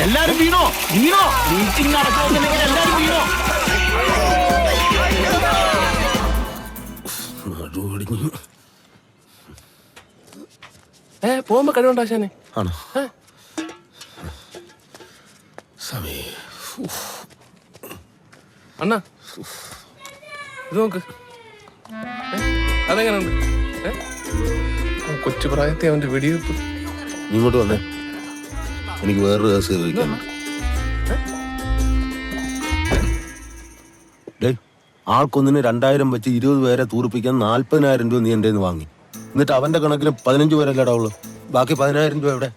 എല്ലാരും വീണോ വീണോ മീറ്റിംഗ് നടക്കുന്നുണ്ടെങ്കിൽ എല്ലാരും വീണോ പോകുമ്പോ കഴിവുണ്ടാശാനെ ആണോ സമയ അണ്ണാ ഇത് നോക്ക് അതെങ്ങനെയുണ്ട് കൊച്ചു പ്രായത്തെ അവന്റെ വെടിവെപ്പ്. ഇങ്ങോട്ട് വന്നേ, എനിക്ക് വേറൊരു കേസ് ചോദിക്കാൻ. ആൾക്കൊന്നിന് 2000 വെച്ച് 20 പേരെ തൂറിപ്പിക്കാൻ 40,000 രൂപ നീ എൻ്റെ വാങ്ങി. എന്നിട്ട് അവന്റെ കണക്കിൽ 15 പേരല്ലേടാ ഉള്ളു. ബാക്കി 10,000 രൂപ എവിടെ?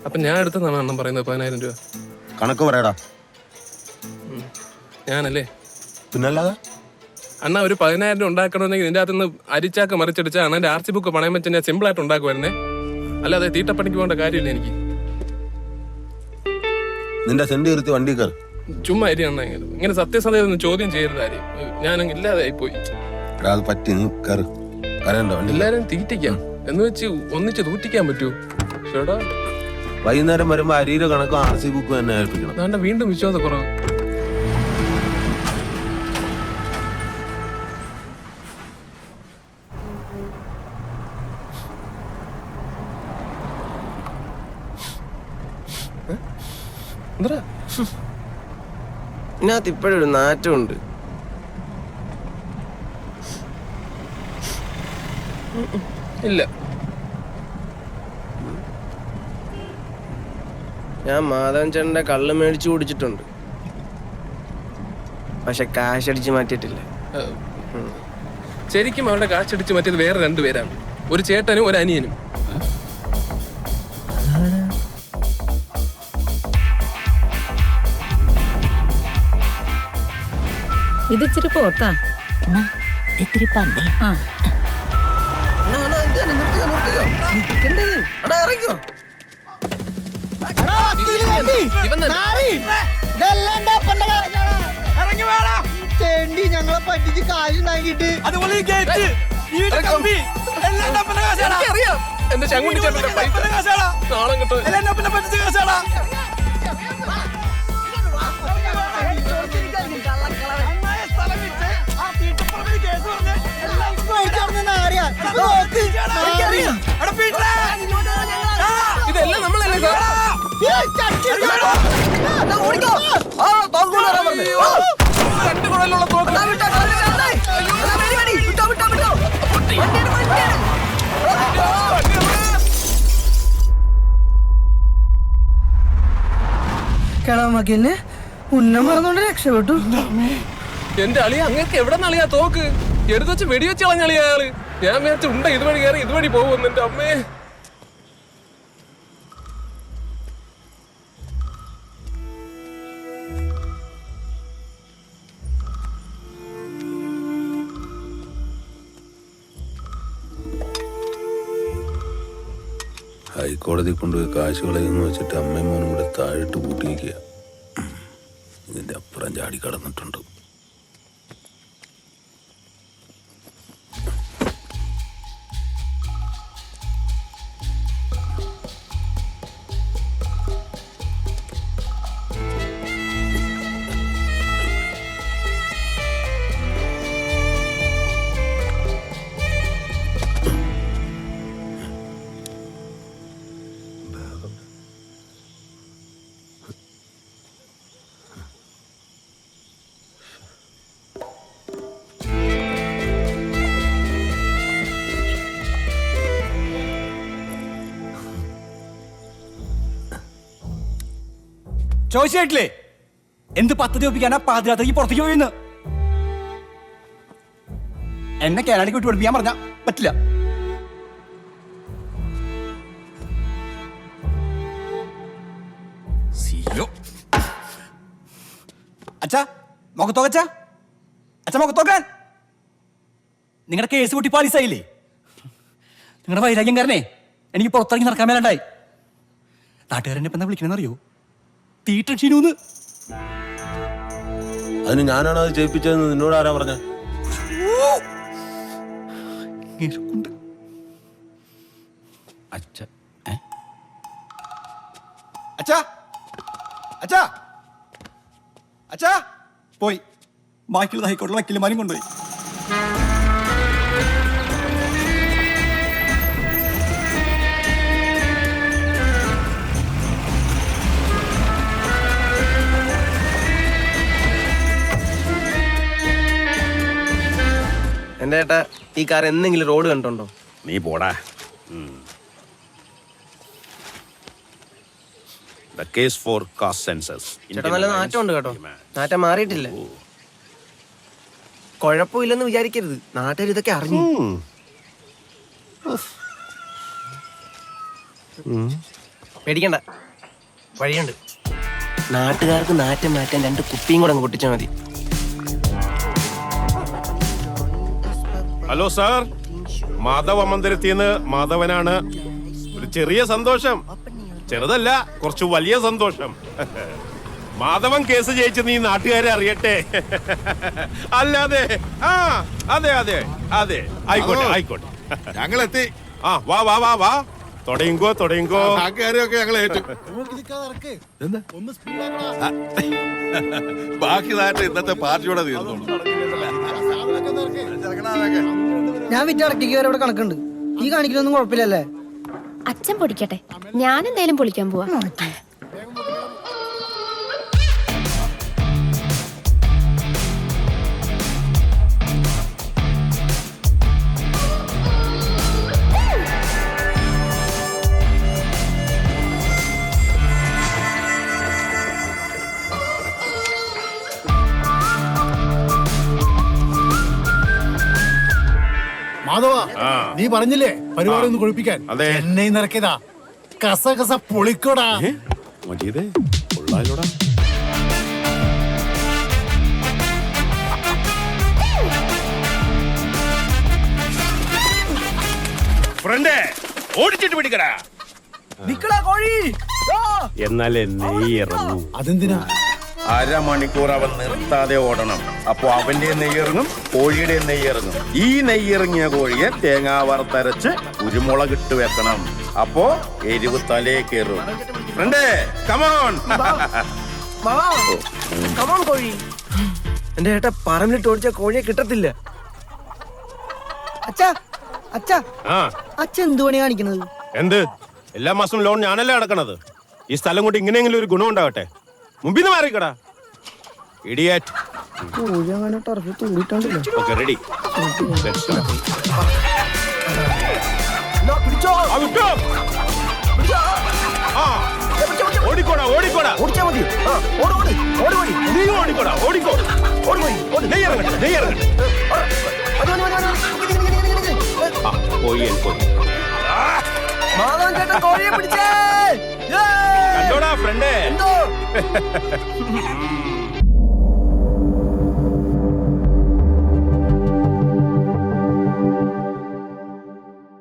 അപ്പൊ ഞാൻ എടുത്തെന്നാണ് അണ്ണൻ പറയുന്നത് 10,000 രൂപ. കണക്ക് പറയടാ. ഞാനല്ലേ? പിന്നല്ലാതെ അണ്ണ ഒരു 10,000 രൂപ ഉണ്ടാക്കണമെങ്കിൽ ഇതിന്റെ അകത്തുനിന്ന് അരിച്ചാക്ക് മറിച്ചടിച്ചാൽ അണ്ണന്റെ RC ബുക്ക് പണയം വെച്ച് ഞാൻ സിമ്പിൾ ആയിട്ട് ഉണ്ടാക്കുമായിരുന്നേ. അല്ലാതെ തീട്ടപ്പണിക്ക് പോകേണ്ട കാര്യമില്ല എനിക്ക്. നിന്റെ സെന്റ് കയറി വണ്ടി കയറി ചുമ്മാ അരി അണ്ണ ഇങ്ങനെ സത്യസന്ധത ചോദ്യം ചെയ്യരുത് ആരെയും. ഞാനും ഇല്ലാതെ ആയിപ്പോയി. അത് പറ്റി നീ കയറി കരണ്ടോ? എല്ലാരും തീറ്റിക്കാം എന്ന് വെച്ച് ഒന്നിച്ച് തൂറ്റിക്കാൻ പറ്റൂ? ചേട്ടാ വൈകുന്നേരം വരുമ്പോ അരിയുടെ കണക്കും RC ബുക്കും തന്നെ ഏൽപ്പിക്കണം. അതാണ്ട് വീണ്ടും വിശ്വാസക്കുറവ്. ഇതിനകത്ത് ഇപ്പോഴൊരു നാറ്റമുണ്ട്. ഇല്ല, ഞാൻ മാധവൻ ചേട്ടന്റെ കള്ള് മേടിച്ചു കുടിച്ചിട്ടുണ്ട്, പക്ഷെ കാശടിച്ച് മാറ്റിയിട്ടില്ല. ശരിക്കും അവരുടെ കാശടിച്ച് മാറ്റിയത് വേറെ 2 പേരാണ്. ഒരു ചേട്ടനും ഒരു അനിയനും. ഇത് ഇച്ചിരി പോത്താ, ഇത്തിരി പന്നി. ഞങ്ങളെ പറ്റിച്ച് കാശുണ്ടാക്കിട്ട് എന്റെ ചങ്കുണ്ടി ചേട്ടന്റെ പൈസ നാളെ കിട്ടും. ഇതെല്ലാം നമ്മളല്ലേ കിളമക്കന്നെ ഉന്നം മറന്നോണ്ട് രക്ഷപ്പെട്ടു. എന്റെ അളിയ അങ്ങക്ക് എവിടെ നളിയാ തോക്ക് എടുത്ത് വെച്ച് വെടിവെച്ച് കളഞ്ഞളിയാ ആള്. ഞാൻ വിചാരിച്ച ഉണ്ട ഇതുവഴി കയറി ഇതുവഴി പോകുന്നു. എന്റെ അമ്മേ, ഹൈക്കോടതി കൊണ്ടുപോയി കാശ് കളയെന്ന് വെച്ചിട്ട് അമ്മയും മോനും കൂടെ താഴിട്ട് പൂട്ടിയിരിക്കുക. ഇതിന്റെ അപ്പുറം ചാടി കടന്നിട്ടുണ്ട്. ചോദിച്ചിട്ടില്ലേ എന്ത് പദ്ധതി ഒപ്പിക്കാനാ പാതിരാത്രിക്ക് പുറത്തേക്ക് പോയിന്ന്? എന്നെ കാനഡയ്ക്ക് വിട്ട് പഠിപ്പിക്കാൻ പറഞ്ഞ പറ്റില്ല. അച്ഛാ മുഖത്തോക്കച്ചാ, അച്ഛാ മുഖത്തോക്കാൻ. നിങ്ങളുടെ കേസ് പൊട്ടി പാലീസായില്ലേ? നിങ്ങളുടെ വൈരാഗ്യം കാരണേ എനിക്ക് പുറത്തിറങ്ങി നടക്കാൻ മേലുണ്ടായി. നാട്ടുകാരെന്നെ ഇപ്പം എന്താ വിളിക്കണമെന്നറിയോ? തീട്ടൻ ഷീനൂന്ന്. അതിന് ഞാനാണ് അത് ചെയ്യിപ്പിച്ചതെന്ന് നിന്നോട് ആരാ പറഞ്ഞ? അച്ഛ അച്ഛാ അച്ഛാ അച്ഛാ പോയി ബാക്കിയുള്ള ഹൈക്കോടതിയിലെ വക്കീലന്മാരും കൊണ്ടുപോയി. എന്റെ ഏട്ടാ ഈ കാർ എന്തെങ്കിലും റോഡ് കണ്ടുണ്ടോ? നീ പോടാ. The case for caste census. ചേട്ടാ നല്ല നാറ്റമുണ്ട് കേട്ടോ. നാറ്റം മാറിയിട്ടില്ല. കുഴപ്പമില്ലെന്ന് വിചാരിക്കരുത്, നാട്ടുകാർ ഇതൊക്കെ അറിഞ്ഞു. പേടിക്കണ്ട, വഴിയുണ്ട്. നാട്ടുകാർക്ക് നാറ്റം മാറ്റാൻ 2 കുപ്പിയും കൂടെ അങ്ങ് പൊട്ടിച്ചാൽ മതി. ഹലോ സാർ, മാധവ മന്ദിരത്തിന്ന് മാധവനാണ്. ഒരു ചെറിയ സന്തോഷം, ചെറുതല്ല, കുറച്ച് വലിയ സന്തോഷം. മാധവൻ കേസ് ജയിച്ച് നീ നാട്ടുകാരെ അറിയട്ടെ. അല്ലാതെ അതെ അതെ അതെ, ആയിക്കോട്ടെ ആയിക്കോട്ടെ, ഞങ്ങളെത്തി. വാ വാ വാ വാ, തുടങ്ങിക്കോ തുടങ്ങിക്കോ. ബാക്കിയൊക്കെ ഞങ്ങൾ ഏറ്റു. ബാക്കി നാട്ടിൽ ഇന്നത്തെ പാർട്ടിയോടെ തീർന്നോളൂ. ഞാൻ വിറ്റടക്കിക്ക് വരെ ഇവിടെ കണക്കുണ്ട്. ഈ കാണിക്കലൊന്നും കുഴപ്പമില്ലല്ലേ? അച്ഛൻ പൊടിക്കട്ടെ, ഞാൻ എന്തായാലും പൊളിക്കാൻ പോവാ. മാധവ, നീ പറഞ്ഞില്ലേ പരിപാടി ഒന്ന് കൊഴിപ്പിക്കാൻ? അതെ. എന്നെ നിറക്കിയതാ. കസ കസ പൊളിക്കോടാ. മജീദേ, കൊള്ളാലോടാ. ഫ്രണ്ടേ, ഓടിച്ചിട്ട് പിടിക്കടാ. എന്നാലേ നെയ്യ് ഇറങ്ങൂ. അതെന്തിനാ? അരമണിക്കൂർ അവൻ നിർത്താതെ ഓടണം. അപ്പൊ അവന്റെ നെയ്യിറങ്ങും, കോഴിയുടെ നെയ്യിറങ്ങും. ഈ നെയ്യിറങ്ങിയ കോഴിയെ തേങ്ങ വറുത്തരച്ച് കുരുമുളകിട്ട് വെക്കണം. അപ്പോ എരിവ് തലേ കയറും. ഫ്രണ്ടേ, കമോൺ. കോഴി എന്റെ ഏട്ടാ, പറമ്പിലിട്ട് ഓടിച്ച കോഴിയെ കിട്ടത്തില്ല. അച്ഛാ അച്ഛാ, ആ, അച്ഛൻ എന്ത് പണി കാണിക്കണത്? എന്ത്? എല്ലാ മാസവും ലോൺ ഞാനല്ലേ അടക്കണത്. ഈ സ്ഥലം കൊണ്ട് ഇങ്ങനെയെങ്കിലും ഒരു ഗുണം ഉണ്ടാവട്ടെ. മുമ്പിൽ നിന്ന് മാറിക്കടാ, ഇഡിയറ്റ്. കോഴി അങ്ങനെ ടർഫ് തൂടിട്ടുണ്ടല്ലോ. Okay, ready. ഓടിക്കോടാ ഓടിക്കോടാ, ഓടിച്ചാ മതി. നീ ഓടിക്കോടാ, ഓടിക്കോ. നെയ്യിറങ്ങട്ടെ നെയ്യിറങ്ങട്ടെ. പോയി പോയി. മാധവൻ ചേട്ടൻ കോഴിയെ പിടിച്ചേ. കണ്ടോടാ ഫ്രണ്ടേ.